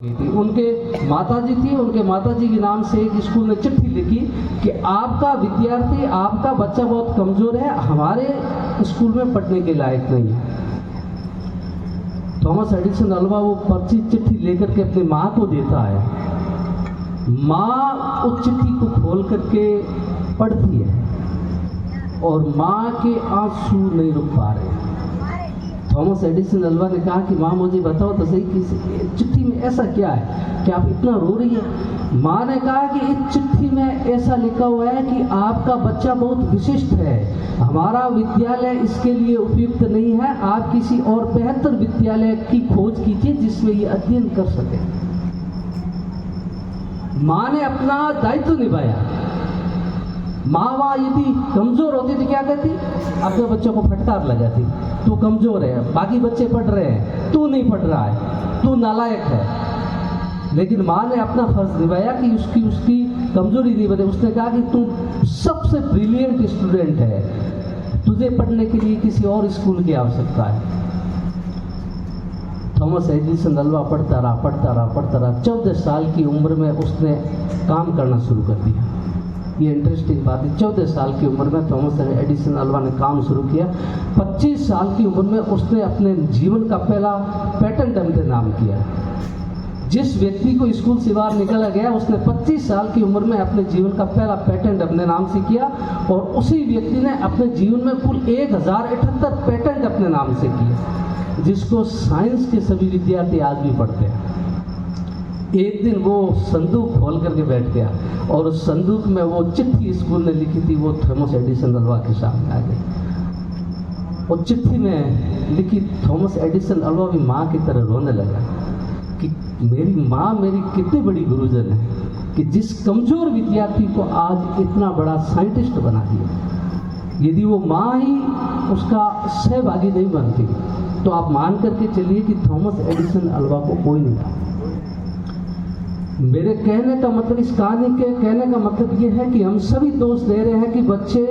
थी। उनके माताजी थी, उनके माताजी के नाम से एक स्कूल ने चिट्ठी लिखी कि आपका विद्यार्थी, आपका बच्चा बहुत कमजोर है, हमारे स्कूल में पढ़ने के लायक नहीं है। थॉमस एडिसन अल्वा वो पर्ची चिट्ठी लेकर के अपनी माँ को देता है। माँ उस चिट्ठी को खोल करके पढ़ती है और माँ के आंसू नहीं रुक पा रहे। थॉमस एडिसन अल्वा ने कहा कि माँ मुझे बताओ तो सही कि चिट्ठी में ऐसा क्या है कि आप इतना रो रही है। माँ ने कहा कि इस चिट्ठी में ऐसा लिखा हुआ है कि आपका बच्चा बहुत विशिष्ट है, हमारा विद्यालय इसके लिए उपयुक्त नहीं है, आप किसी और बेहतर विद्यालय की खोज कीजिए जिसमें ये अध्ययन कर सके। माँ ने अपना दायित्व निभाया। माँ यदि कमजोर होती तो क्या कहती? अपने बच्चों को फटकार लगाती, तू कमजोर है, बाकी बच्चे पढ़ रहे हैं, तू नहीं पढ़ रहा है, तू नालायक है। लेकिन माँ ने अपना फर्ज निभाया कि उसकी कमजोरी नहीं बताई। उसने कहा कि तू सबसे ब्रिलियंट स्टूडेंट है, तुझे पढ़ने के लिए किसी और स्कूल की आवश्यकता है। थॉमस एडिसन अल्वा पढ़ता रहा। 14 साल की उम्र में उसने काम करना शुरू कर दिया। ये इंटरेस्टिंग बात है, 14 साल की उम्र में थॉमस एडिसन अल्वा ने काम शुरू किया। 25 साल की उम्र में उसने अपने जीवन का पहला पेटेंट अपने नाम किया। जिस व्यक्ति को स्कूल से बाहर निकाला गया उसने 25 साल की उम्र में अपने जीवन का पहला पेटेंट अपने नाम से किया और उसी व्यक्ति ने अपने जीवन में कुल 1078 पेटेंट अपने नाम से किए, जिसको साइंस के सभी विद्यार्थी आज भी पढ़ते हैं। एक दिन वो संदूक खोल करके बैठ गया और उस संदूक में वो चिट्ठी स्कूल ने लिखी थी वो थॉमस एडिसन अल्वा के सामने आ गई। और चिट्ठी में लिखी थॉमस एडिसन अल्वा भी माँ की तरह रोने लगा कि मेरी माँ मेरी कितनी बड़ी गुरुजन है कि जिस कमजोर विद्यार्थी को आज इतना बड़ा साइंटिस्ट बना दिया। यदि वो माँ ही उसका सहभागी नहीं बनती तो आप मान करके चलिए कि थॉमस एडिसन अल्वा को कोई नहीं था। मेरे कहने का मतलब, इस कहानी के कहने का मतलब ये है कि हम सभी दोष दे रहे हैं कि बच्चे